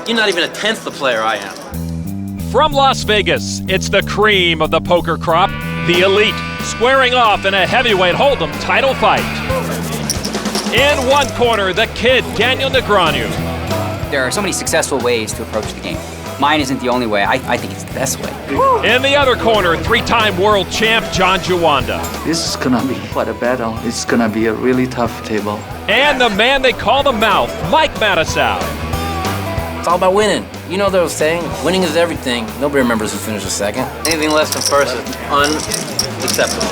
You're not even a tenth the player I am. From Las Vegas, it's the cream of the poker crop, the elite, squaring off in a heavyweight hold'em title fight. In one corner, the kid, Daniel Negreanu. There are so many successful ways to approach the game. Mine isn't the only way. I think it's the best way. In the other corner, three-time world champ, Juanda. This is gonna be quite a battle. It's gonna be a really tough table. And the man they call the Mouth, Mike Matusow. It's all about winning. You know the old saying, winning is everything. Nobody remembers who finished second. Anything less than first is unacceptable.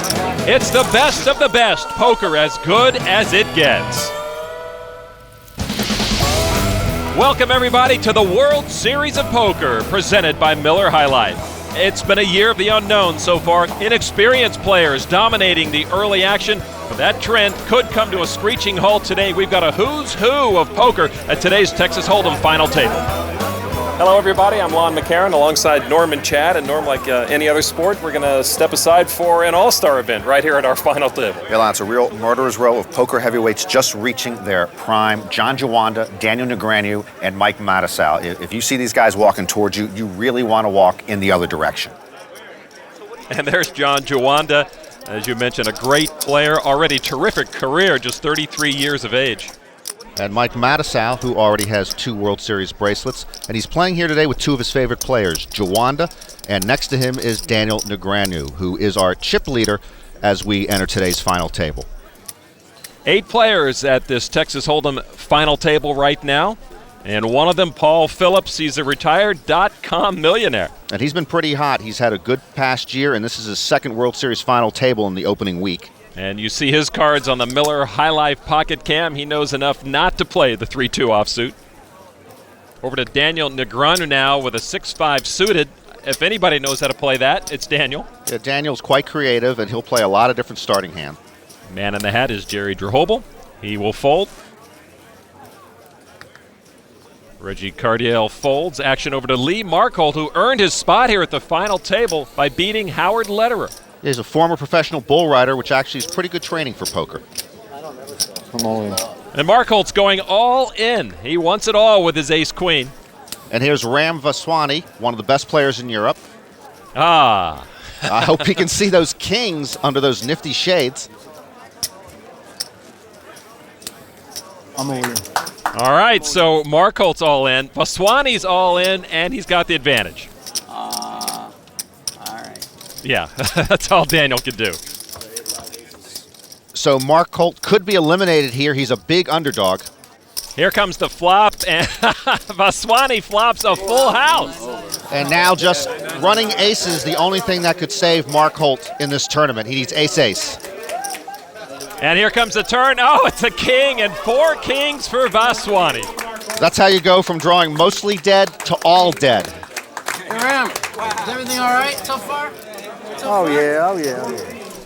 It's the best of the best, poker as good as it gets. Welcome everybody to the World Series of Poker, presented by Miller High Life. It's been a year of the unknown so far. Inexperienced players dominating the early action, but that trend could come to a screeching halt today. We've got a who's who of poker at today's Texas Hold'em final table. Hello everybody, I'm Lon McCarron alongside Norm and Chad, and Norm, like any other sport, we're going to step aside for an all-star event right here at our final table. Yeah, Lon, it's a real murderer's row of poker heavyweights just reaching their prime. Juanda, Daniel Negreanu, and Mike Matusow. If you see these guys walking towards you, you really want to walk in the other direction. And there's Juanda, as you mentioned, a great player, already terrific career, just 33 years of age. And Mike Matusow, who already has 2 World Series bracelets, and he's playing here today with 2 of his favorite players, Juanda, and next to him is Daniel Negreanu, who is our chip leader as we enter today's final table. 8 players at this Texas Hold'em final table right now, and one of them, Paul Phillips, he's a retired .com millionaire. And he's been pretty hot. He's had a good past year, and this is his second World Series final table in the opening week. And you see his cards on the Miller High Life Pocket Cam. He knows enough not to play the 3-2 offsuit. Over to Daniel Negreanu now with a 6-5 suited. If anybody knows how to play that, it's Daniel. Yeah, Daniel's quite creative, and he'll play a lot of different starting hands. Man in the hat is Jerry Drehobel. He will fold. Reggie Cardiel folds. Action over to Lee Markholt, who earned his spot here at the final table by beating Howard Lederer. He's a former professional bull rider, which actually is pretty good training for poker. Come on. And Markholt's going all in. He wants it all with his ace-queen. And here's Ram Vaswani, one of the best players in Europe. Ah. I hope he can see those kings under those nifty shades. I'm all in. All right, so Markholt's all in. Vaswani's all in, and he's got the advantage. Yeah, that's all Daniel can do. So Markholt could be eliminated here. He's a big underdog. Here comes the flop, and Vaswani flops a full house. And now just running aces, the only thing that could save Markholt in this tournament. He needs ace-ace. And here comes the turn. Oh, it's a king, and 4 kings for Vaswani. That's how you go from drawing mostly dead to all dead. Hey, Ram, is everything all right so far? Oh yeah.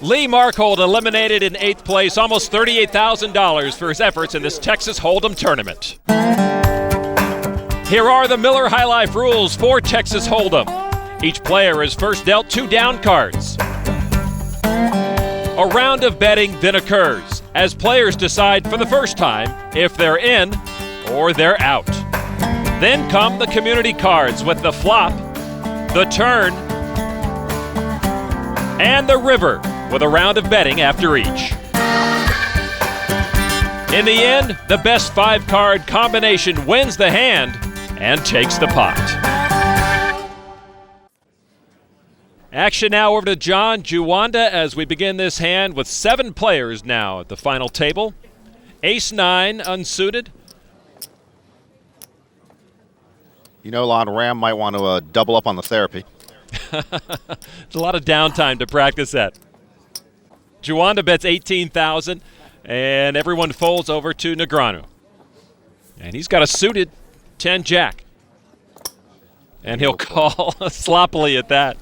Lee Markholt eliminated in 8th place, almost $38,000 for his efforts in this Texas Hold'em tournament. Here are the Miller High Life rules for Texas Hold'em. Each player is first dealt 2 down cards. A round of betting then occurs as players decide for the first time if they're in or they're out. Then come the community cards with the flop, the turn, and the river, with a round of betting after each. In the end, the best 5-card combination wins the hand and takes the pot. Action now over to Juanda as we begin this hand with 7 players now at the final table. Ace-9 unsuited. You know, Lon, Ram might want to double up on the therapy. It's a lot of downtime to practice that. Juanda bets $18,000, and everyone folds over to Negreanu. And he's got a suited 10-jack. And he'll call sloppily at that.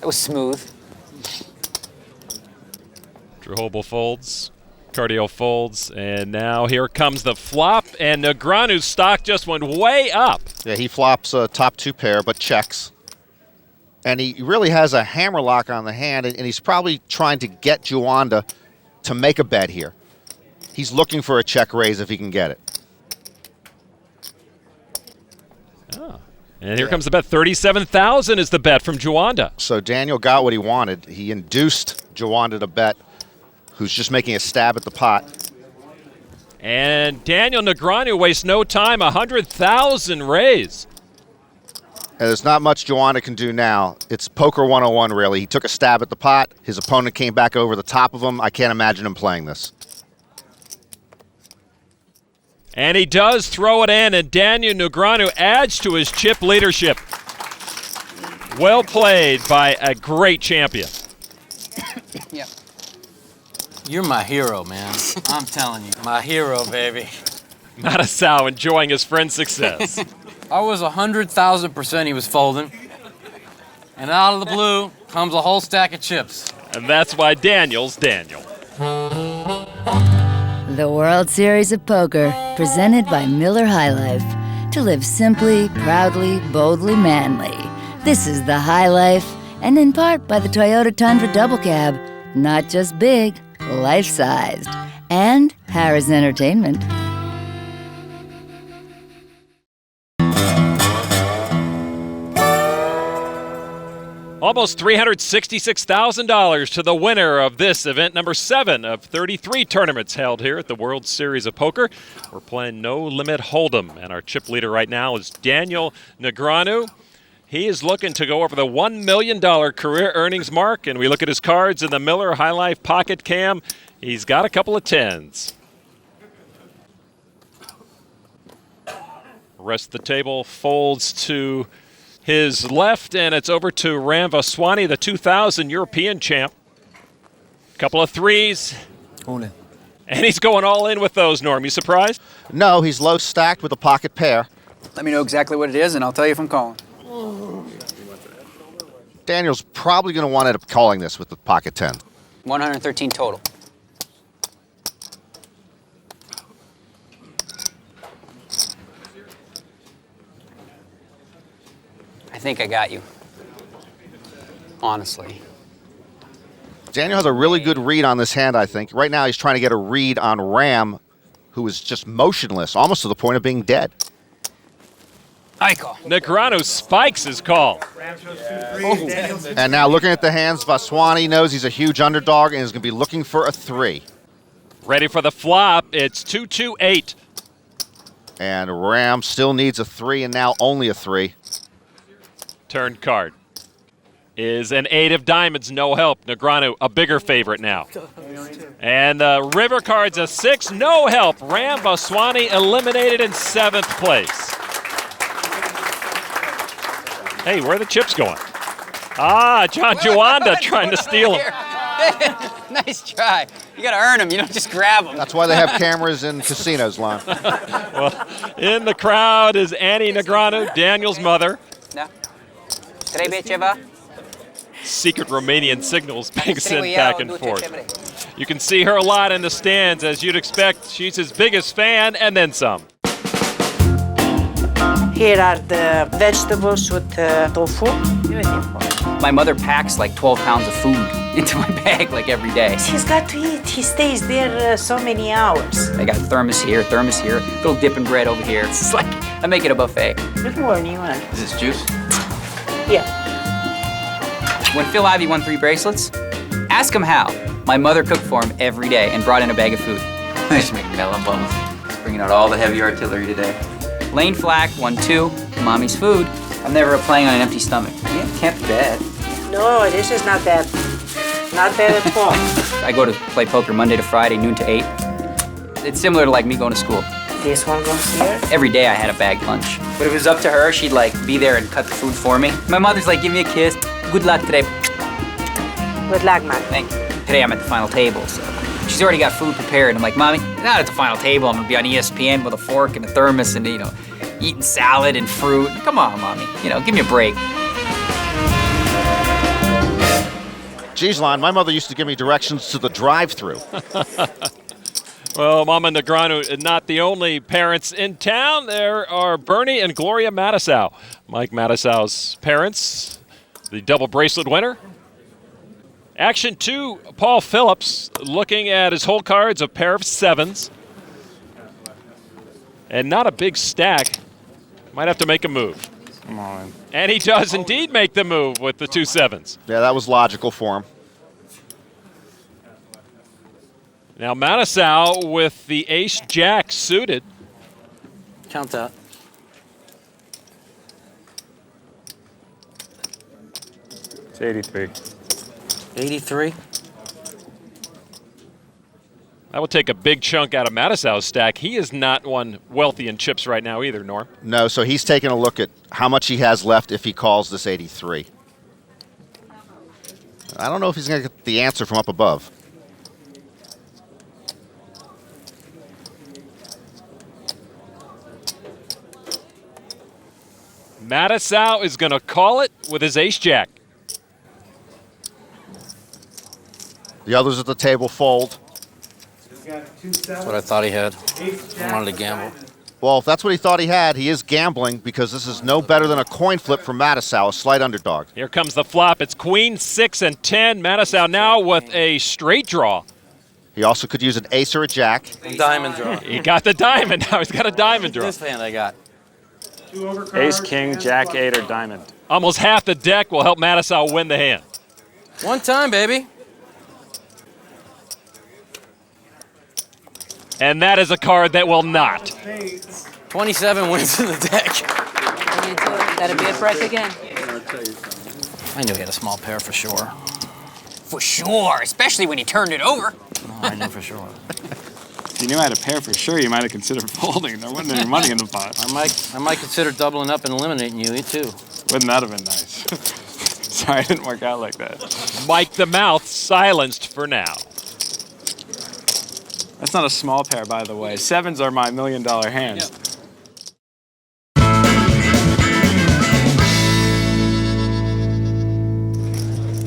It was smooth. Drehobel folds. Cardio folds, and now here comes the flop, and Negreanu's stock just went way up. Yeah, he flops a top 2 pair, but checks. And he really has a hammer lock on the hand, and he's probably trying to get Juanda to make a bet here. He's looking for a check raise if he can get it. And here comes the bet. 37,000 is the bet from Juanda. So Daniel got what he wanted. He induced Juanda to bet, who's just making a stab at the pot. And Daniel Negreanu wastes no time. 100,000 raise. And there's not much Juanda can do now. It's poker 101, really. He took a stab at the pot. His opponent came back over the top of him. I can't imagine him playing this. And he does throw it in, and Daniel Negreanu adds to his chip leadership. Well played by a great champion. Yeah. You're my hero, man. I'm telling you. My hero, baby. Matusow enjoying his friend's success. I was 100,000% he was folding. And out of the blue comes a whole stack of chips. And that's why Daniel's Daniel. The World Series of Poker, presented by Miller High Life. To live simply, proudly, boldly, manly. This is the High Life, and in part by the Toyota Tundra Double Cab. Not just big, life-sized. And Harris Entertainment. Almost $366,000 to the winner of this event, number 7 of 33 tournaments held here at the World Series of Poker. We're playing No Limit Hold'em, and our chip leader right now is Daniel Negreanu. He is looking to go over the $1 million career earnings mark, and we look at his cards in the Miller High Life Pocket Cam. He's got a couple of 10s. The rest of the table folds to his left, and it's over to Ram Vaswani, the 2000 European champ. Couple of 3s. All in. And he's going all in with those, Norm. You surprised? No, he's low stacked with a pocket pair. Let me know exactly what it is, and I'll tell you if I'm calling. Daniel's probably going to wind up calling this with the pocket 10. 113 total. I think I got you. Honestly. Daniel has a really good read on this hand, I think. Right now he's trying to get a read on Ram, who is just motionless, almost to the point of being dead. I call. Negreanu spikes his call. And now looking at the hands, Vaswani knows he's a huge underdog and is going to be looking for a 3. Ready for the flop. It's 2-2-8. And Ram still needs a 3 and now only a 3. Turn card is an 8 of diamonds, no help. Negreanu, a bigger favorite now. And the river card's a 6, no help. Ram Vaswani eliminated in 7th place. Hey, where are the chips going? Ah, John Juanda trying to steal them. Nice try. You got to earn them. You don't just grab them. That's why they have cameras in casinos, Lon. Well, in the crowd is Annie Negreanu, Daniel's mother. No. Trebečeva. Secret Romanian signals being sent back and forth. You can see her a lot in the stands, as you'd expect. She's his biggest fan, and then some. Here are the vegetables with tofu. My mother packs like 12 pounds of food into my bag like every day. He's got to eat. He stays there so many hours. I got thermos here, little dipping bread over here. It's just like, I make it a buffet. Good morning, man. Is this juice? Yeah. When Phil Ivey won 3 bracelets, ask him how. My mother cooked for him every day and brought in a bag of food. Nice make melon bubbles. Bringing out all the heavy artillery today. Lane Flack won 2, mommy's food. I'm never playing on an empty stomach. Yeah, can't be bad. No, this is not bad. Not bad at all. I go to play poker Monday to Friday, noon to 8. It's similar to like me going to school. This one goes here. Every day I had a bag lunch. But if it was up to her, she'd like be there and cut the food for me. My mother's like, give me a kiss. Good luck today. Good luck, man. Thank you. Today I'm at the final table, so she's already got food prepared. I'm like, Mommy, not at the final table. I'm gonna be on ESPN with a fork and a thermos and, eating salad and fruit. Come on, Mommy. Give me a break. Geez, Lon, my mother used to give me directions to the drive-thru. Well, Mama Negreanu, not the only parents in town. There are Bernie and Gloria Matusow. Mike Matusow's parents, the double bracelet winner. Action 2, Paul Phillips looking at his hole cards, a pair of 7s. And not a big stack. Might have to make a move. Come on. And he does indeed make the move with the 2 sevens. Yeah, that was logical for him. Now Matusow with the ace-jack suited. Count that. It's 83. 83. That would take a big chunk out of Matusow's stack. He is not one wealthy in chips right now either, Norm. No, so he's taking a look at how much he has left if he calls this 83. I don't know if he's going to get the answer from up above. Matusow is going to call it with his ace-jack. The others at the table fold. That's what I thought he had. I wanted to gamble. Well, if that's what he thought he had, he is gambling because this is no better than a coin flip for Matusow, a slight underdog. Here comes the flop. It's queen, 6, and 10. Matusow now with a straight draw. He also could use an ace or a jack. Diamond draw. He got the diamond. Now he's got a diamond draw. This hand I got. Ace, king, jack, 8, or diamond. Almost half the deck will help Matusow win the hand. One time, baby. And that is a card that will not. 27 wins in the deck. That'd be a break again. I knew he had a small pair for sure. For sure, especially when he turned it over. Oh, I knew for sure. If you knew I had a pair for sure, you might have considered folding. There wasn't any money in the pot. I might consider doubling up and eliminating you too. Wouldn't that have been nice? Sorry, it didn't work out like that. Mike the Mouth silenced for now. That's not a small pair, by the way. 7s are my $1 million hands.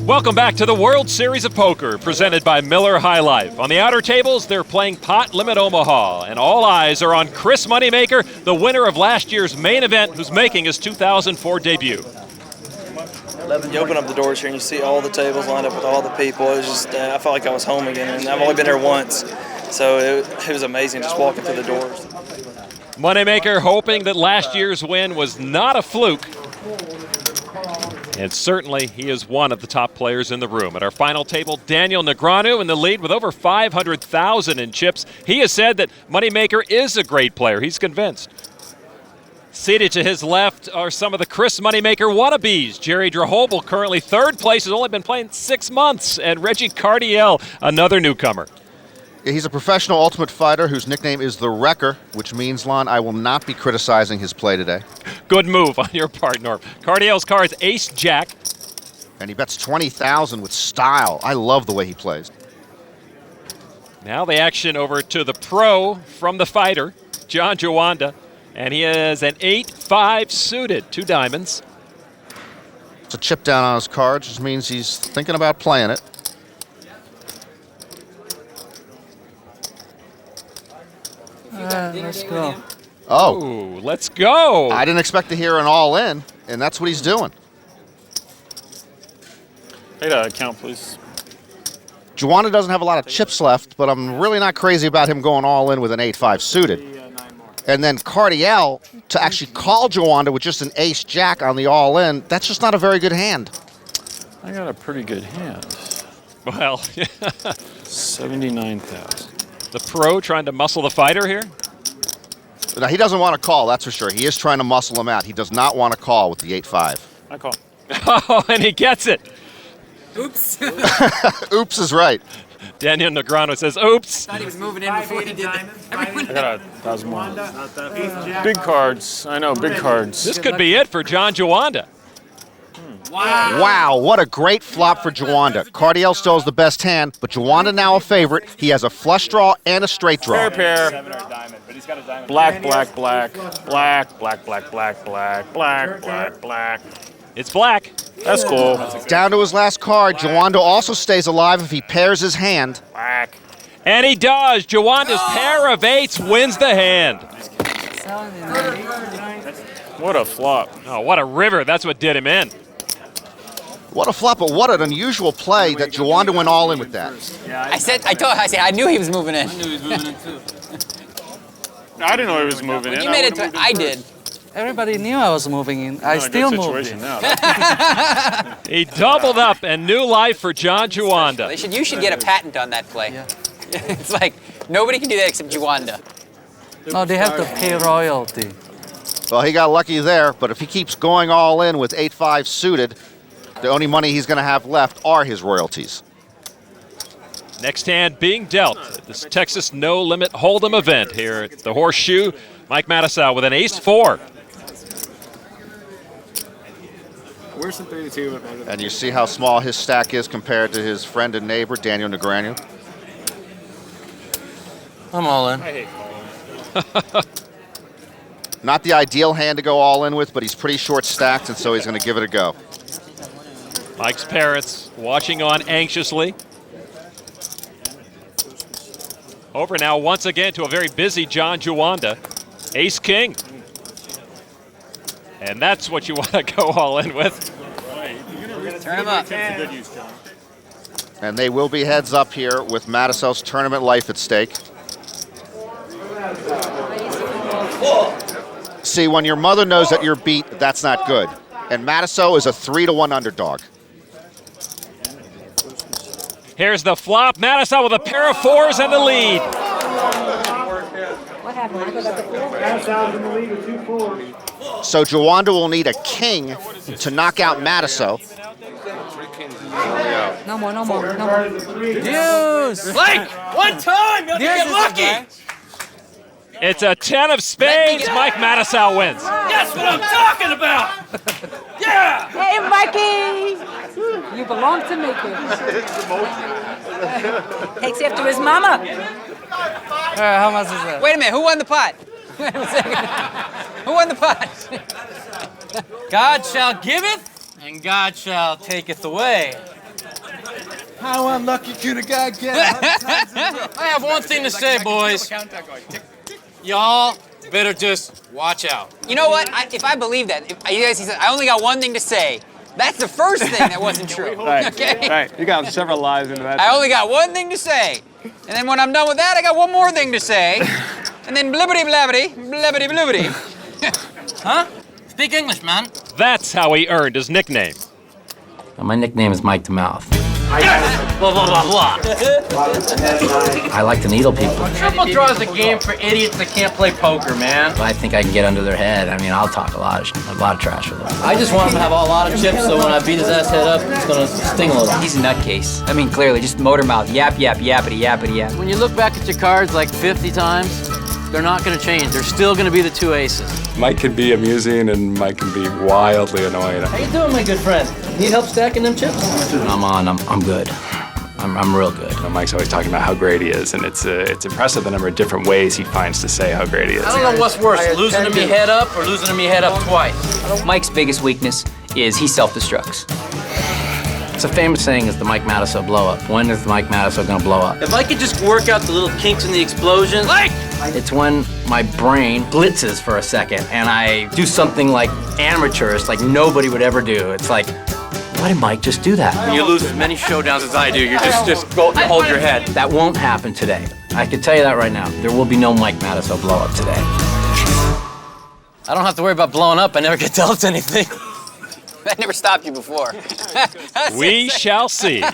Welcome back to the World Series of Poker, presented by Miller High Life. On the outer tables, they're playing Pot Limit Omaha, and all eyes are on Chris Moneymaker, the winner of last year's main event, who's making his 2004 debut. You open up the doors here and you see all the tables lined up with all the people. It was just, I felt like I was home again, and I've only been here once, so it was amazing just walking through the doors. Moneymaker hoping that last year's win was not a fluke. And certainly he is one of the top players in the room. At our final table, Daniel Negreanu in the lead with over 500,000 in chips. He has said that Moneymaker is a great player. He's convinced. Seated to his left are some of the Chris Moneymaker wannabes. Jerry Drahobel, currently third place, has only been playing 6 months. And Reggie Cardiel, another newcomer. He's a professional ultimate fighter whose nickname is The Wrecker, which means, Lon, I will not be criticizing his play today. Good move on your part, Norm. Cardiel's card is ace-jack. And he bets 20,000 with style. I love the way he plays. Now the action over to the pro from the fighter, John Juanda. And he has an 8-5 suited, 2 diamonds. It's a chip down on his card, which means he's thinking about playing it. Let's go. Oh. Ooh, let's go. I didn't expect to hear an all-in, and that's what he's doing. Hey, count, please. Juanda doesn't have a lot of chips left, but I'm really not crazy about him going all in with an 8-5 suited. And then Cardiel to actually call Juanda with just an ace-jack on the all-in, that's just not a very good hand. I got a pretty good hand. Well, 79,000. the pro trying to muscle the fighter here. Now, he doesn't want to call, that's for sure. He is trying to muscle him out. He does not want to call with the 8-5. I call. Oh, and he gets it. Oops. Oops is right. Daniel Negreanu says, oops. Thought he was moving in before he did that. I got 1,000 more. Big cards. I know, big cards. This could be it for John Juanda. Wow, what a great flop for Juanda. Cardiel still has the best hand, but Juanda now a favorite. He has a flush draw and a straight draw. Pair. Black, black, black. Black, black, black, black, black, black, black, black. It's black. That's cool. Down to his last card. Juanda also stays alive if he pairs his hand. Black. And he does. Juanda's pair of 8s wins the hand. What a flop. Oh, what a river. That's what did him in. What a flop, but what an unusual play that Juanda went all in with that. I knew he was moving in. I didn't know he was moving in. You made it. I did. Everybody knew I was moving in. I still moved in. He doubled up and new life for John Juanda. You should get a patent on that play. Yeah. It's like nobody can do that except Juanda. No, they have to pay royalty. Well, he got lucky there, but if he keeps going all in with 8-5 suited, the only money he's going to have left are his royalties. Next hand being dealt at this Texas No Limit Hold'em event here at the Horseshoe. Mike Matusow with an ace-4. Worse than 32. And you see how small his stack is compared to his friend and neighbor, Daniel Negreanu. I'm all in. I hate calling. Not the ideal hand to go all in with, but he's pretty short stacked, and so he's going to give it a go. Mike's parents watching on anxiously. Over now once again to a very busy John Juanda. Ace-king. And that's what you want to go all in with. Turn him up. And they will be heads up here with Matusow's tournament life at stake. See, when your mother knows that you're beat, that's not good. And Matusow is a 3-1 underdog. Here's the flop. Matusow with a pair of 4s and the lead. What happened? So Juanda will need a king to knock out Matusow. No more, no more, no more. Deuce! Blake, one time, you'll get lucky. It's a 10 of spades. Mike Matusow wins. That's what I'm talking about. Yeah. Hey, Mikey! You belong to Mickey. Takes after his mama. All right, how much is that? Wait a minute, who won the pot? Wait a second. Who won the pot? God shall giveth, and God shall taketh away. How unlucky could a guy get? I have one thing to say, boys. Y'all better just watch out. You know what? If I believe that, he said, I only got one thing to say. That's the first thing that wasn't true. Right. Okay? Right. You got several lies into that. I only got one thing to say. And then when I'm done with that, I got one more thing to say. And then blibbity blabbity, blibbity blibbity. Huh? Speak English, man. That's how he earned his nickname. My nickname is Mike the Mouth. Blah, blah, blah, blah. I like to needle people. Triple draw is a game for idiots that can't play poker, man. I think I can get under their head. I mean, I'll talk a lot of trash with them. I just want him to have a lot of chips, so when I beat his ass head up, it's gonna sting a little. He's a nutcase. I mean, clearly, just motor mouth, yap, yap, yappity, yappity, yap. When you look back at your cards like 50 times, they're not gonna change. They're still gonna be the 2 aces. Mike can be amusing and Mike can be wildly annoying. How you doing, my good friend? Need help stacking them chips? When I'm on, I'm good. I'm real good. Mike's always talking about how great he is, and it's impressive the number of different ways he finds to say how great he is. I don't know what's worse, losing to me head up or losing to me head up twice. Mike's biggest weakness is he self-destructs. It's a famous saying is the Mike Matusow blow up. When is Mike Matusow gonna blow up? If I could just work out the little kinks in the explosion, it's when my brain blitzes for a second and I do something like amateurish, like nobody would ever do. It's like, why did Mike just do that? When you lose as many showdowns as I do, you just go hold your head. That won't happen today. I can tell you that right now. There will be no Mike Matusow blow up today. I don't have to worry about blowing up. I never get dealt anything. That never stopped you before. We shall see.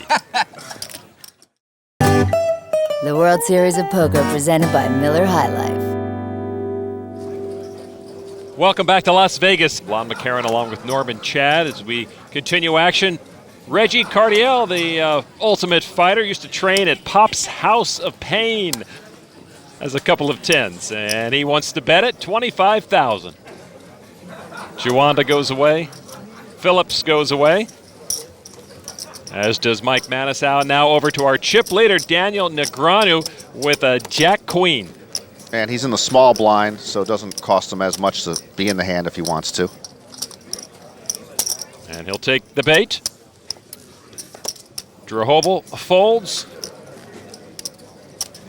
The World Series of Poker presented by Miller High Life. Welcome back to Las Vegas. Lon McCarron along with Norman Chad as we continue action. Reggie Cardiel, the ultimate fighter, used to train at Pop's House of Pain as a couple of 10s, and he wants to bet it $25,000. Juanda goes away. Phillips goes away, as does Mike Matusow. Now over to our chip leader, Daniel Negreanu, with a Jack-Queen. And he's in the small blind, so it doesn't cost him as much to be in the hand if he wants to. And he'll take the bait. Drehobel folds.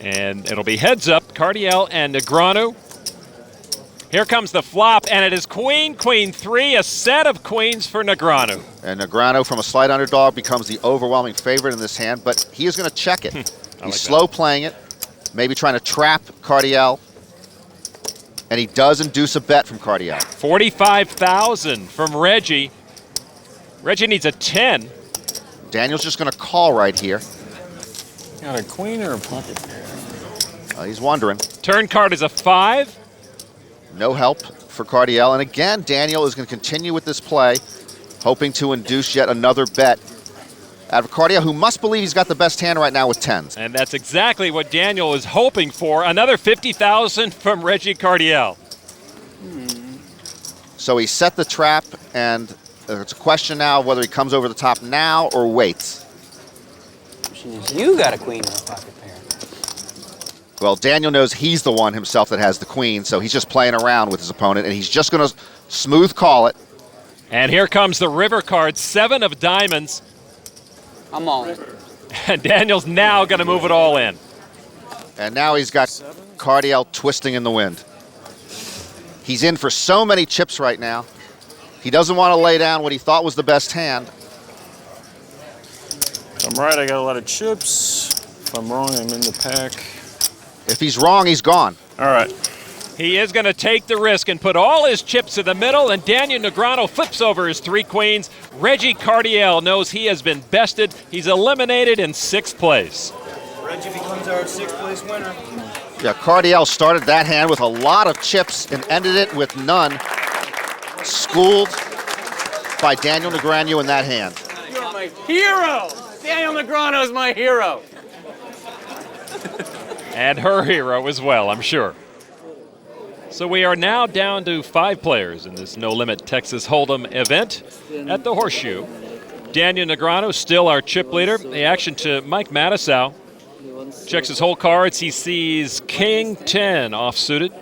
And it'll be heads up, Cardiel and Negreanu. Here comes the flop, and it is queen, queen 3, a set of queens for Negreanu. And Negreanu, from a slight underdog, becomes the overwhelming favorite in this hand, but he is going to check it. He's slow playing it, maybe trying to trap Cardiel. And he does induce a bet from Cardiel. 45,000 from Reggie. Reggie needs a 10. Daniel's just going to call right here. Got a queen or a pocket pair? He's wondering. Turn card is a 5. No help for Cardiel. And again, Daniel is going to continue with this play, hoping to induce yet another bet out of Cardiel, who must believe he's got the best hand right now with 10s. And that's exactly what Daniel is hoping for. Another 50,000 from Reggie Cardiel. So he set the trap, and it's a question now of whether he comes over the top now or waits. You got a queen or a pocket pair. Well, Daniel knows he's the one himself that has the queen, so he's just playing around with his opponent, and he's just going to smooth call it. And here comes the river card, 7 of diamonds. I'm all in. And Daniel's now going to move it all in. And now he's got Cardiel twisting in the wind. He's in for so many chips right now. He doesn't want to lay down what he thought was the best hand. If I'm right, I got a lot of chips. If I'm wrong, I'm in the pack. If he's wrong, he's gone. All right. He is going to take the risk and put all his chips in the middle, and Daniel Negreanu flips over his 3 queens. Reggie Cardiel knows he has been bested. He's eliminated in 6th place. Reggie becomes our 6th place winner. Yeah, Cardiel started that hand with a lot of chips and ended it with none. Schooled by Daniel Negreanu in that hand. You're my hero! Daniel Negreanu is my hero. And her hero as well, I'm sure. So we are now down to 5 players in this No Limit Texas Hold'em event at the Horseshoe. Daniel Negreanu, still our chip leader. The action to Mike Matusow. Checks his whole cards. He sees King 10 offsuited.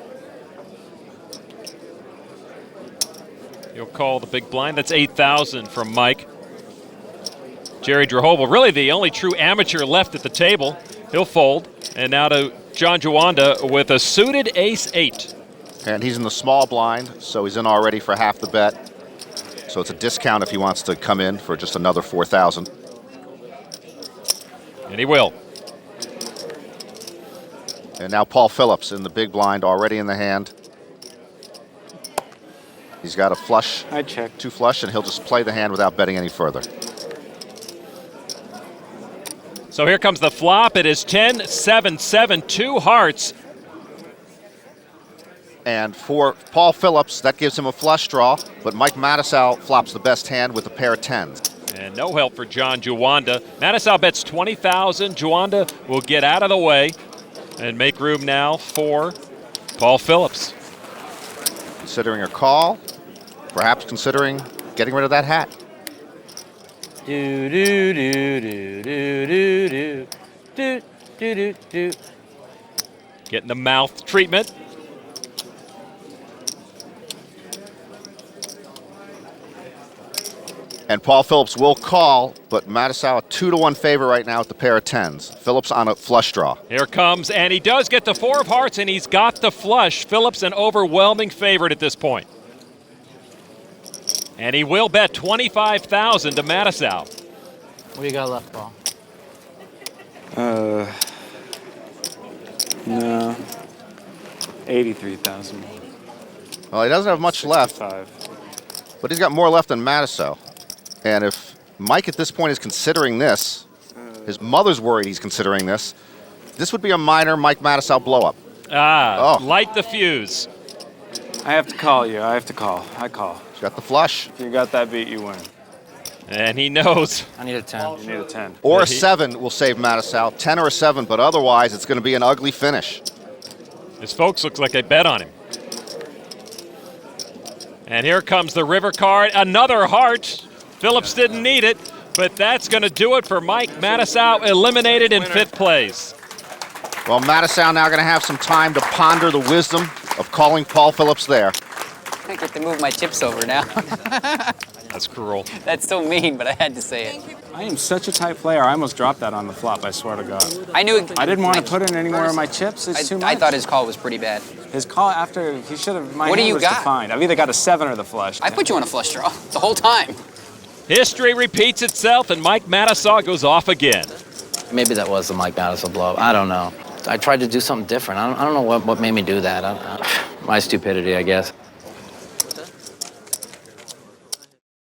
He'll call the big blind. That's 8,000 from Mike. Jerry Drahobel, really the only true amateur left at the table. He'll fold. And now to John Juanda with a suited ace-8. And he's in the small blind, so he's in already for half the bet. So it's a discount if he wants to come in for just another 4,000. And he will. And now Paul Phillips in the big blind, already in the hand. He's got a flush, I check. 2 flush, and he'll just play the hand without betting any further. So here comes the flop. It is 10, 7, 7, 2 hearts. And for Paul Phillips, that gives him a flush draw, but Mike Matusow flops the best hand with a pair of 10s. And no help for John Juanda. Matusow bets 20,000. Juanda will get out of the way and make room now for Paul Phillips. Considering a call, perhaps considering getting rid of that hat. Do do do do do do do do do do. Getting the mouth treatment. And Paul Phillips will call, but Matusow a 2-to-1 favor right now with the pair of 10s. Phillips on a flush draw. Here comes, and he does get the 4 of hearts, and he's got the flush. Phillips an overwhelming favorite at this point. And he will bet 25,000 to Matusow. What do you got left, Paul? No. 83,000. Well, he doesn't have much left, but he's got more left than Matusow. And if Mike at this point is considering this, his mother's worried he's considering this, this would be a minor Mike Matusow blow-up. Light the fuse. I have to call you. I have to call. I call. He's got the flush. If you got that beat, you win. And he knows. I need a 10. You need a 10. Or a 7 will save Matusow. 10 or a 7, but otherwise it's going to be an ugly finish. His folks looks like they bet on him. And here comes the river card. Another heart. Phillips didn't need it, but that's going to do it for Mike Matusow, eliminated in 5th place. Well, Matusow now going to have some time to ponder the wisdom of calling Paul Phillips there. I get to move my chips over now. That's cruel. That's so mean, but I had to say it. I am such a tight player. I almost dropped that on the flop, I swear to God. I knew. I didn't want to put in any more of my chips. It's too much. I thought his call was pretty bad. His call after, he should have, my What do hand you was got? defined. I've either got a 7 or the flush. I put you on a flush draw the whole time. History repeats itself, and Mike Matusow goes off again. Maybe that was the Mike Matusow blow. I don't know. I tried to do something different. I don't know what made me do that. My stupidity, I guess.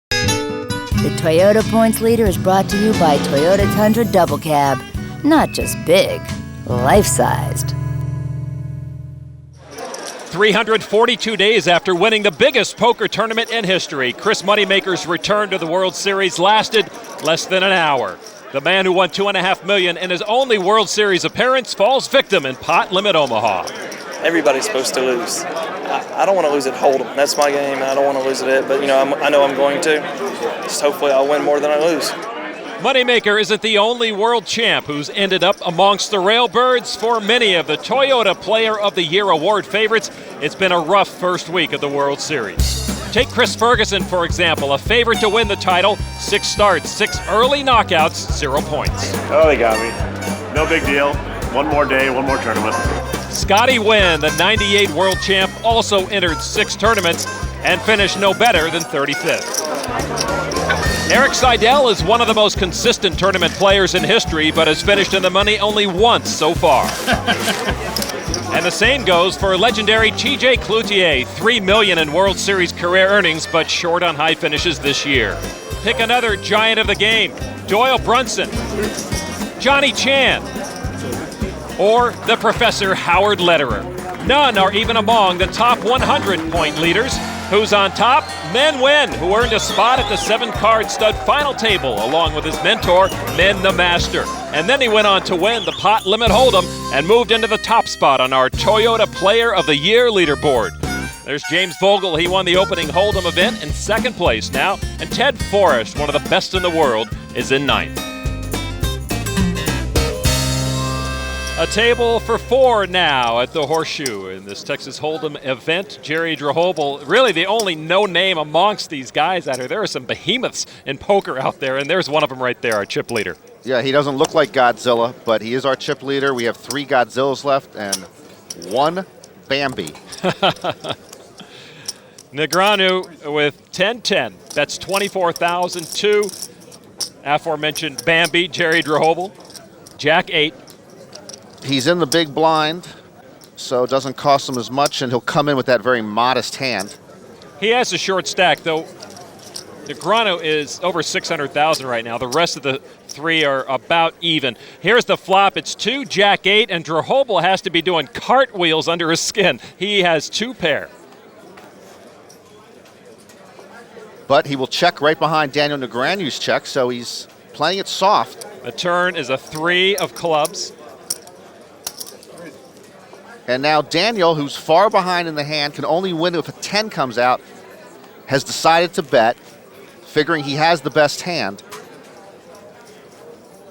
The Toyota Points Leader is brought to you by Toyota Tundra Double Cab. Not just big, life-sized. 342 days after winning the biggest poker tournament in history, Chris Moneymaker's return to the World Series lasted less than an hour. The man who won $2.5 million in his only World Series appearance falls victim in Pot Limit Omaha. Everybody's supposed to lose. I don't want to lose at Hold'em. That's my game, and I don't want to lose at it. But I know I'm going to. Just hopefully I'll win more than I lose. Moneymaker isn't the only world champ who's ended up amongst the Railbirds. For many of the Toyota Player of the Year award favorites, it's been a rough first week of the World Series. Take Chris Ferguson, for example, a favorite to win the title. 6 starts, 6 early knockouts, 0 points. Oh, they got me. No big deal. One more day, one more tournament. Scotty Wynn, the 98 world champ, also entered 6 tournaments and finished no better than 35th. Eric Seidel is one of the most consistent tournament players in history, but has finished in the money only once so far. And the same goes for legendary TJ Cloutier, $3 million in World Series career earnings, but short on high finishes this year. Pick another giant of the game, Doyle Brunson, Johnny Chan, or the Professor Howard Lederer. None are even among the top 100-point leaders. Who's on top? Men Wen, who earned a spot at the 7-card stud final table along with his mentor, Men the Master. And then he went on to win the Pot Limit Hold'em and moved into the top spot on our Toyota Player of the Year leaderboard. There's James Vogel. He won the opening Hold'em event in 2nd place now. And Ted Forrest, one of the best in the world, is in 9th. A table for 4 now at the Horseshoe in this Texas Hold'em event. Jerry Drehobel, really the only no-name amongst these guys out here. There are some behemoths in poker out there, and there's one of them right there, our chip leader. Yeah, he doesn't look like Godzilla, but he is our chip leader. We have 3 Godzillas left and 1 Bambi. Negreanu with 10-10. That's 24,002. Aforementioned Bambi, Jerry Drehobel. Jack 8. He's in the big blind, so it doesn't cost him as much, and he'll come in with that very modest hand. He has a short stack, though. Negreanu is over 600,000 right now. The rest of the 3 are about even. Here's the flop. It's 2 Jack 8, and Drehobel has to be doing cartwheels under his skin. He has 2 pair. But he will check right behind Daniel Negreanu's check, so he's playing it soft. The turn is a 3 of clubs. And now Daniel, who's far behind in the hand, can only win if a 10 comes out, has decided to bet, figuring he has the best hand.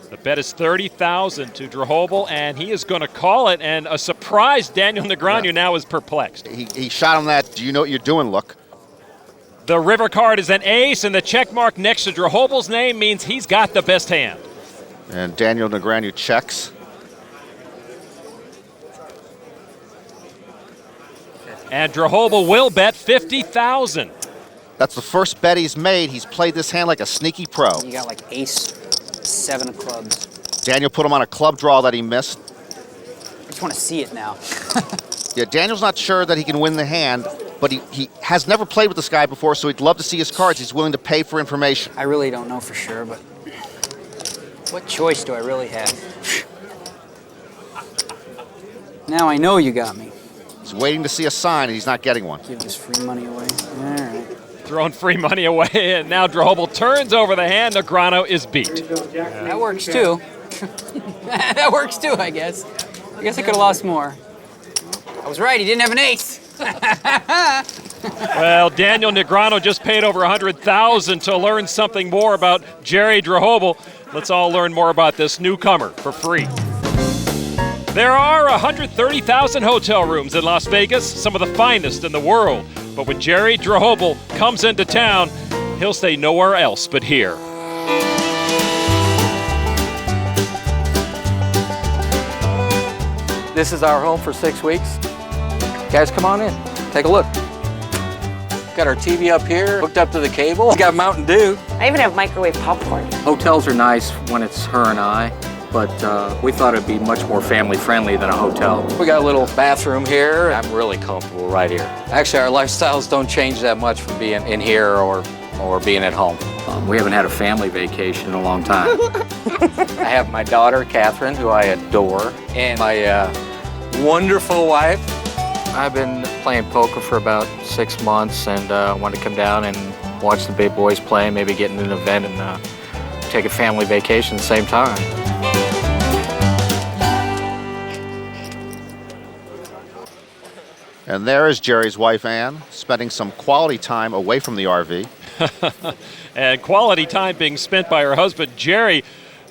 The bet is 30,000 to Drehobel, and he is going to call it. And a surprised Daniel Negreanu now is perplexed. He shot him that, do you know what you're doing, look. The river card is an ace, and the check mark next to Drehobel's name means he's got the best hand. And Daniel Negreanu checks. And Drehobel will bet 50,000. That's the first bet he's made. He's played this hand like a sneaky pro. You got like ace, 7 of clubs. Daniel put him on a club draw that he missed. I just want to see it now. Yeah, Daniel's not sure that he can win the hand, but he has never played with this guy before, so he'd love to see his cards. He's willing to pay for information. I really don't know for sure, but what choice do I really have? Now I know you got me. He's waiting to see a sign, and he's not getting one. Give this free money away. All right. Throwing free money away, and now Drehobel turns over the hand. Negreanu is beat. That works too. That works too, I guess. I guess I could have lost more. I was right, he didn't have an ace. Well, Daniel Negreanu just paid over $100,000 to learn something more about Jerry Drehobel. Let's all learn more about this newcomer for free. There are 130,000 hotel rooms in Las Vegas, some of the finest in the world. But when Jerry Drehobel comes into town, he'll stay nowhere else but here. This is our home for 6 weeks. Guys, come on in. Take a look. Got our TV up here, hooked up to the cable. Got Mountain Dew. I even have microwave popcorn. Hotels are nice when it's her and I. but we thought it'd be much more family-friendly than a hotel. We got a little bathroom here. I'm really comfortable right here. Actually, our lifestyles don't change that much from being in here or being at home. We haven't had a family vacation in a long time. I have my daughter, Catherine, who I adore, and my wonderful wife. I've been playing poker for about 6 months, and wanted to come down and watch the big boys play, maybe get in an event and take a family vacation at the same time. And there is Jerry's wife, Ann, spending some quality time away from the RV. And quality time being spent by her husband, Jerry,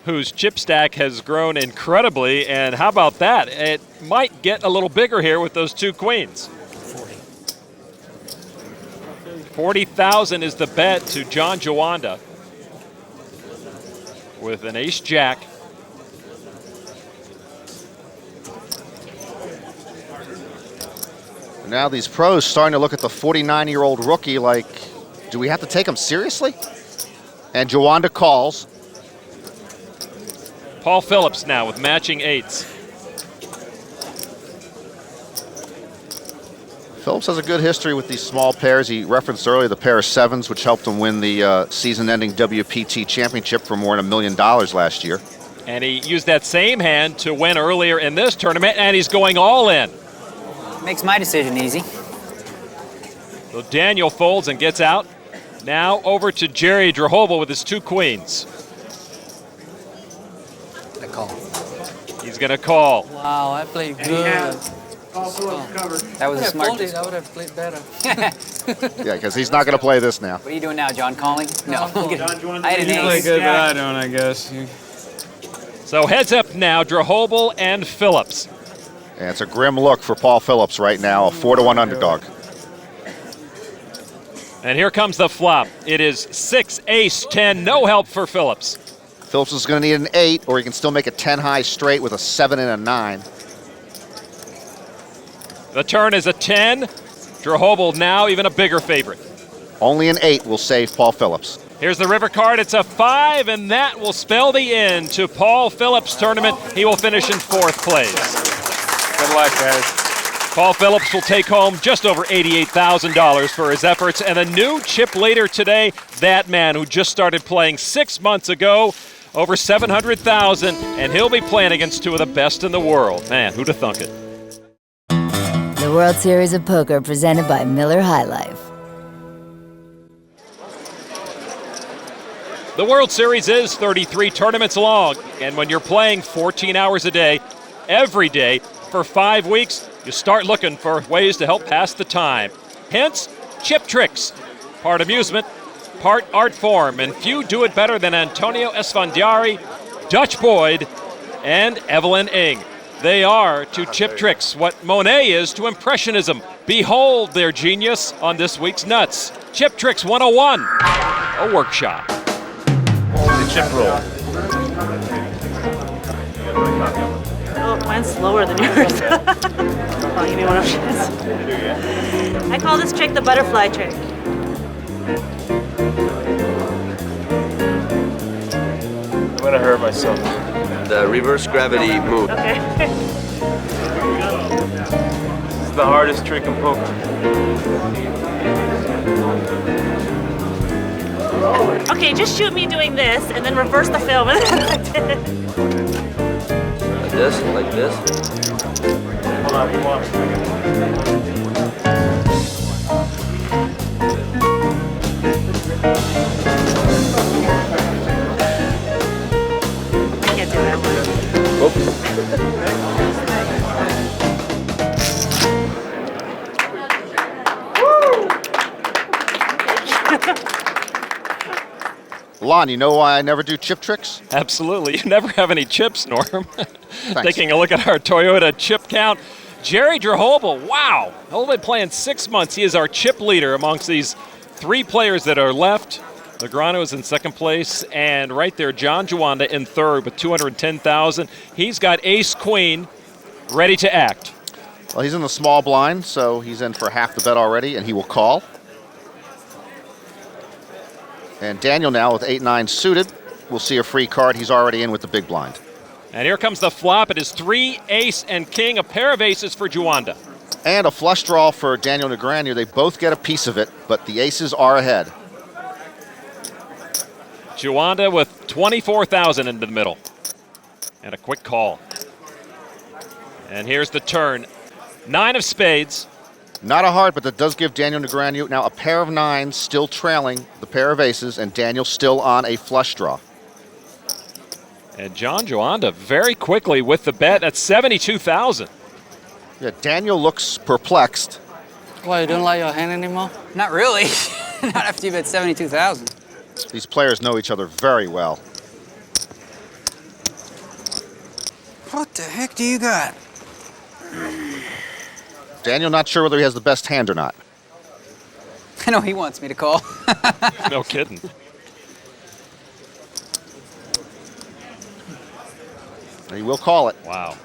whose chip stack has grown incredibly. And how about that? It might get a little bigger here with those 2 queens. 40,000 is the bet to John Juanda with an ace-jack. Now these pros starting to look at the 49-year-old rookie like, do we have to take him seriously? And Juanda calls. Paul Phillips now with matching 8s. Phillips has a good history with these small pairs. He referenced earlier the pair of 7s, which helped him win the season-ending WPT championship for more than $1 million last year. And he used that same hand to win earlier in this tournament, and he's going all in. Makes my decision easy. So Daniel folds and gets out. Now over to Jerry Drahobel with his 2 queens. I call. He's going to call. Wow, I played good. That was a smart. I would have played better. Yeah, because he's not going to play this now. What are you doing now, John? Calling? No. I had an You play ace. good, but I don't, I guess. So heads up now, Drahobel and Phillips. And it's a grim look for Paul Phillips right now, a 4-1 underdog. And here comes the flop. It is 6, ace, 10, no help for Phillips. Phillips is going to need an 8, or he can still make a 10 high straight with a 7 and a 9. The turn is a 10. Drahobel now even a bigger favorite. Only an 8 will save Paul Phillips. Here's the river card. It's a 5, and that will spell the end to Paul Phillips' tournament. He will finish in 4th place. Good luck, guys. Paul Phillips will take home just over $88,000 for his efforts. And a new chip leader today, that man who just started playing 6 months ago, over $700,000, and he'll be playing against 2 of the best in the world. Man, who'd have thunk it? The World Series of Poker presented by Miller High Life. The World Series is 33 tournaments long, and when you're playing 14 hours a day, every day, for 5 weeks, you start looking for ways to help pass the time. Hence, chip tricks. Part amusement, part art form, and few do it better than Antonio Esfandiari, Dutch Boyd, and Evelyn Ng. They are to chip tricks what Monet is to Impressionism. Behold their genius on this week's Nuts. Chip Tricks 101, a workshop. The chip roll. Oh, mine's slower than yours. I'll give you one of these. I call this trick the butterfly trick. I'm gonna hurt myself. The reverse gravity move. Okay. This is the hardest trick in poker. Okay, just shoot me doing this and then reverse the film. Like this, like this. Hold on, come on. I can't do that. Lon, you know why I never do chip tricks? Absolutely. You never have any chips, Norm. Taking a look at our Toyota chip count. Jerry Drahobel, wow. Only playing 6 months. He is our chip leader amongst these 3 players that are left. Negreanu is in 2nd place, and right there, John Juanda in 3rd with $210,000. He's got ace-queen ready to act. Well, he's in the small blind, so he's in for half the bet already, and he will call. And Daniel now with 8-9 suited. We'll see a free card. He's already in with the big blind. And here comes the flop. It is 3, ace, and king, a pair of aces for Juanda. And a flush draw for Daniel Negreanu. They both get a piece of it, but the aces are ahead. Juanda with 24,000 into the middle. And a quick call. And here's the turn. 9 of spades. Not a heart, but that does give Daniel Negreanu now a pair of 9s, still trailing the pair of aces, and Daniel still on a flush draw. And John Juanda very quickly with the bet. That's 72,000. Yeah, Daniel looks perplexed. Why, you don't like your hand anymore? Not really. Not after you bet 72,000. These players know each other very well. What the heck do you got? Daniel not sure whether he has the best hand or not. I know he wants me to call. No kidding. He will call it. Wow.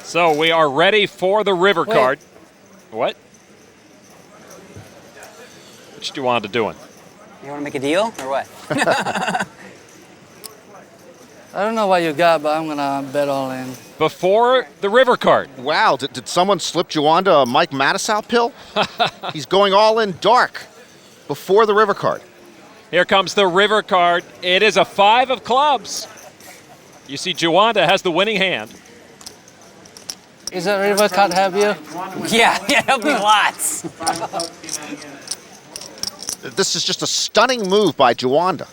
So we are ready for the river card. What? What's Juanda doing? You want to make a deal or what? I don't know what you got, but I'm gonna bet all in. Before the river card. Wow, did someone slip Juanda a Mike Matusow pill? He's going all in dark before the river card. Here comes the river card. It is a 5 of clubs. You see Juanda has the winning hand. Is that river card have you? Yeah, help me lots. This is just a stunning move by Juanda.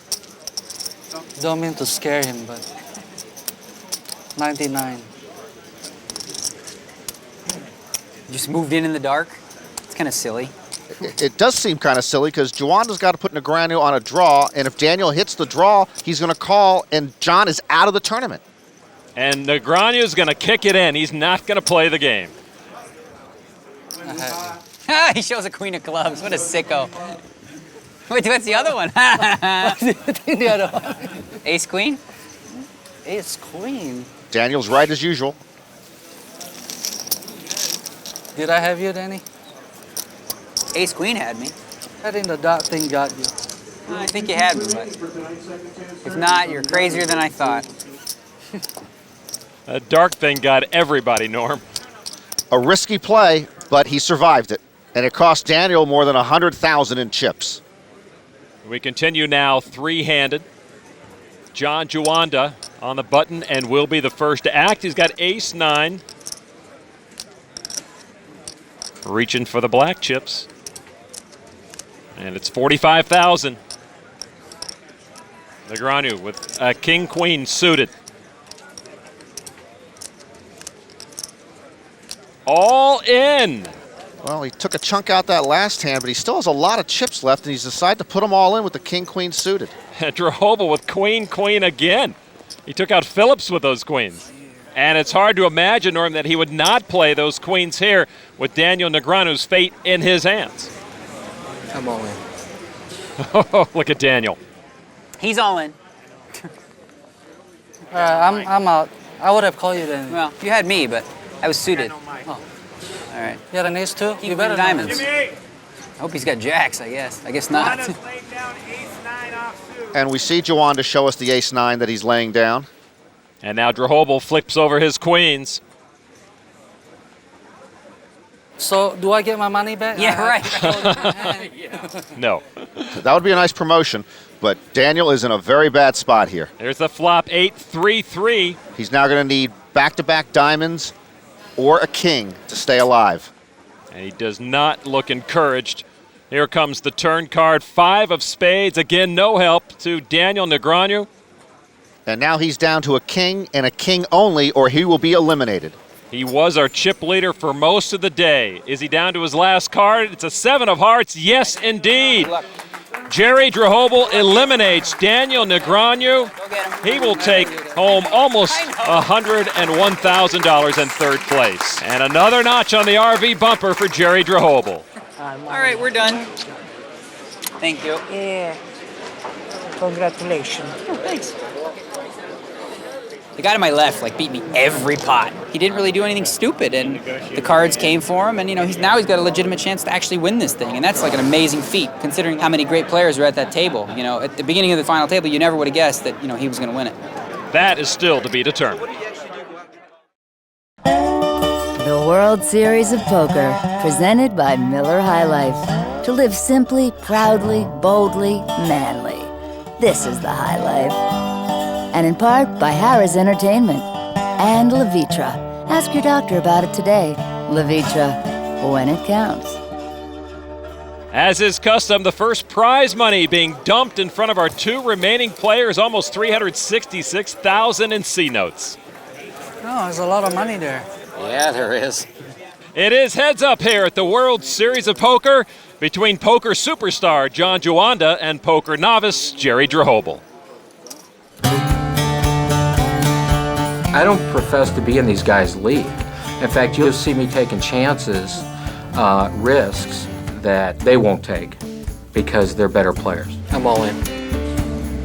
Don't mean to scare him, but 99. Just moved in the dark. It's kind of silly. It does seem kind of silly because Juanda's got to put Negreanu on a draw, and if Daniel hits the draw, he's going to call, and John is out of the tournament. And Negreanu is going to kick it in. He's not going to play the game. He shows a queen of clubs. What a sicko. Wait, what's the other one? The other one. Ace queen? Ace queen. Daniel's right as usual. Did I have you, Danny? Ace queen had me. I think the dot thing got you. I think you had me, but if not, you're crazier than I thought. A dark thing got everybody, Norm. A risky play, but he survived it. And it cost Daniel more than 100,000 in chips. We continue now 3-handed. John Juanda on the button and will be the first to act. He's got ace-9. Reaching for the black chips. And it's 45,000. Negreanu with a king-queen suited. All in. Well, he took a chunk out that last hand, but he still has a lot of chips left, and he's decided to put them all in with the king-queen suited. Drahobal with queen-queen again. He took out Phillips with those queens. And it's hard to imagine, Norm, that he would not play those queens here with Daniel Negreanu's fate in his hands. I'm all in. Oh, look at Daniel. He's all in. I'm out. I would have called you then. Well, you had me, but I was suited. Oh. All right. You had an ace too? You better diamonds. I hope he's got jacks, I guess. I guess not. And we see Juanda show us the ace-9 that he's laying down. And now Drahobal flips over his queens. So, do I get my money back? Yeah, right. No. That would be a nice promotion, but Daniel is in a very bad spot here. There's the flop, 8-3-3. He's now going to need back-to-back diamonds or a king to stay alive. And he does not look encouraged. Here comes the turn card, 5 of spades. Again, no help to Daniel Negreanu. And now he's down to a king and a king only, or he will be eliminated. He was our chip leader for most of the day. Is he down to his last card? It's a 7 of hearts. Yes, indeed. Jerry Drahobal eliminates Daniel Negreanu. He will take home almost $101,000 in third place. And another notch on the RV bumper for Jerry Drahobal. All right, we're done. Thank you. Yeah. Congratulations. Oh, thanks. The guy to my left beat me every pot. He didn't really do anything stupid, and the cards came for him, and he's got a legitimate chance to actually win this thing, and that's an amazing feat considering how many great players are at that table. At the beginning of the final table, you never would have guessed that he was going to win it. That is still to be determined. The World Series of Poker, presented by Miller High Life. To live simply, proudly, boldly, manly. This is the High Life. And in part by Harrah's Entertainment and Levitra. Ask your doctor about it today. Levitra, when it counts. As is custom, the first prize money being dumped in front of our two remaining players, almost $366,000 in C-notes. Oh, there's a lot of money there. Yeah, there is. It is heads up here at the World Series of Poker between poker superstar John Juanda and poker novice Jerry Drehobel. I don't profess to be in these guys' league. In fact, you'll see me taking chances, risks that they won't take because they're better players. I'm all in.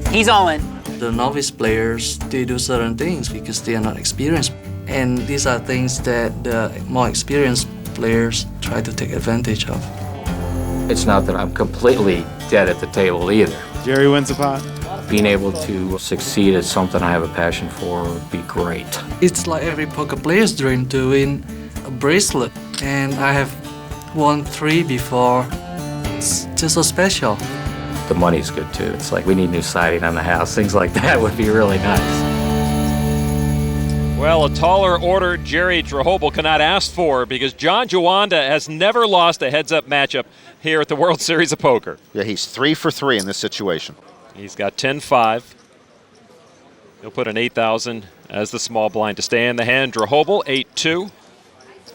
He's all in. The novice players, they do certain things because they are not experienced. And these are things that the more experienced players try to take advantage of. It's not that I'm completely dead at the table either. Jerry wins a pot. Being able to succeed at something I have a passion for would be great. It's like every poker player's dream to win a bracelet. And I have won 3 before. It's just so special. The money's good too. It's like we need new siding on the house. Things like that would be really nice. Well, a taller order Jerry Drehobel cannot ask for because John Juanda has never lost a heads-up matchup here at the World Series of Poker. Yeah, he's 3 for 3 in this situation. He's got 10-5. He'll put an 8,000 as the small blind to stay in the hand. Drehobel, 8-2.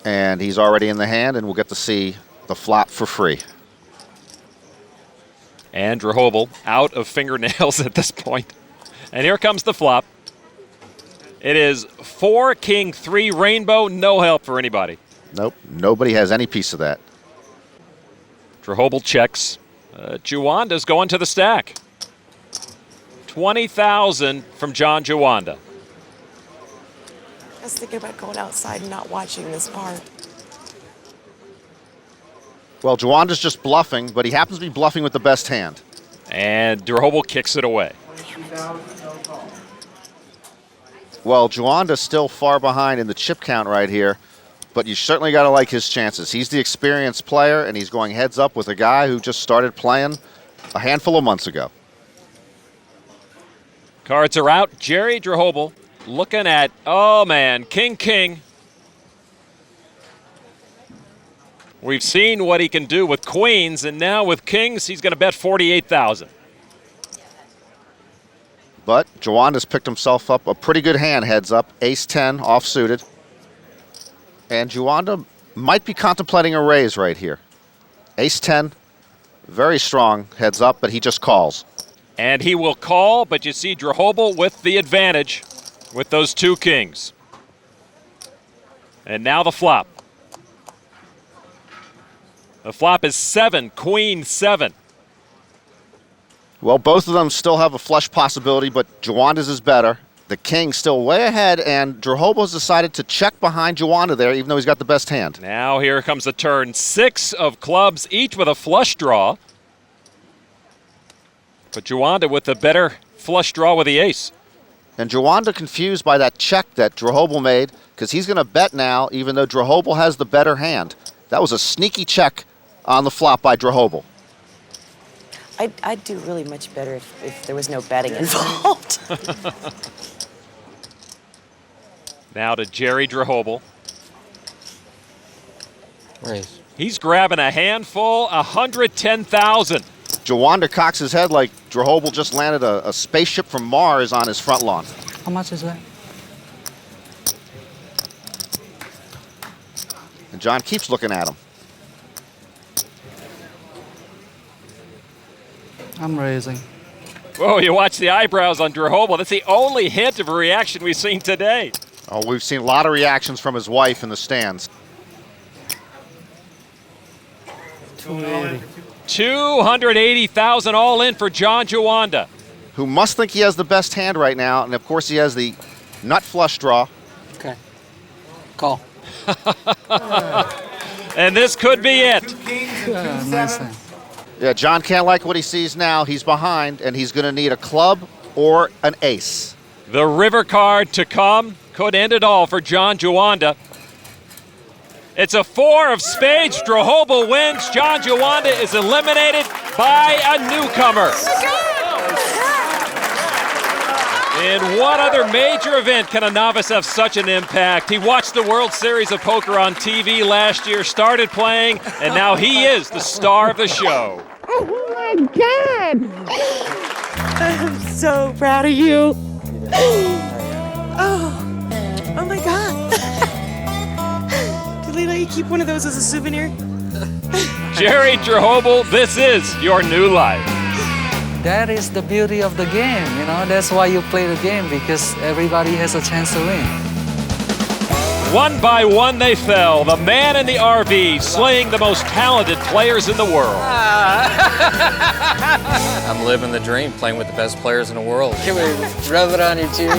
And he's already in the hand, and we'll get to see the flop for free. And Drehobel out of fingernails at this point. And here comes the flop. It is 4, king, 3, rainbow, no help for anybody. Nope, nobody has any piece of that. Drehobel checks. Juanda's going to the stack. 20,000 from John Juanda. I was thinking about going outside and not watching this part. Well, Juanda's just bluffing, but he happens to be bluffing with the best hand. And Drehobel kicks it away. Well, Juanda's still far behind in the chip count right here, but you certainly got to like his chances. He's the experienced player, and he's going heads up with a guy who just started playing a handful of months ago. Cards are out. Jerry Drehobel looking at, oh man, king, king. We've seen what he can do with queens, and now with kings, he's going to bet 48,000. But Juanda's picked himself up a pretty good hand heads up, ace-10 off-suited. And Juanda might be contemplating a raise right here. Ace-10, very strong heads up, but he just calls. And he will call, but you see Drehobel with the advantage with those 2 kings. And now the flop. The flop is 7, queen 7. Well, both of them still have a flush possibility, but Juanda's is better. The king's still way ahead, and Drehobel's decided to check behind Juanda there, even though he's got the best hand. Now here comes the turn. 6 of clubs, each with a flush draw. But Juanda with the better flush draw with the ace. And Juanda confused by that check that Drehobel made, because he's going to bet now, even though Drehobel has the better hand. That was a sneaky check on the flop by Drehobel. I'd do really much better if there was no betting involved. Now to Jerry Drehobel. Raise. He's grabbing a handful, 110,000. Juanda cocks his head like Drehobel just landed a spaceship from Mars on his front lawn. How much is that? And John keeps looking at him. I'm raising. Whoa, you watch the eyebrows on Drehobel. That's the only hint of a reaction we've seen today. Oh, we've seen a lot of reactions from his wife in the stands. 280. 280,000 all in for John Juanda. Who must think he has the best hand right now, and of course he has the Nut flush draw. Okay. Call. And this could be it. Nice thing. Yeah, John can't like what he sees now. He's behind, and he's going to need a club or an ace. The river card to come could end it all for John Juanda. It's a 4 of spades. Drehobel wins. John Juanda is eliminated by a newcomer. In what other major event can a novice have such an impact? He watched the World Series of Poker on TV last year, started playing, and now he is the star of the show. Oh my God! I'm so proud of you. Oh my God. Did they let you keep one of those as a souvenir? Jerry Drehobel, this is your new life. That is the beauty of the game, you know. That's why you play the game, because everybody has a chance to win. One by one they fell, the man in the RV slaying the most talented players in the world. I'm living the dream, playing with the best players in the world. Can we rub it on your cheek?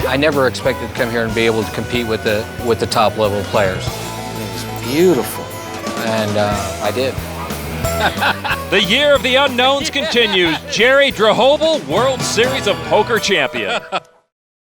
I never expected to come here and be able to compete with the top level players. It was beautiful, and I did. The year of the unknowns continues. Jerry Drehobel, World Series of Poker champion.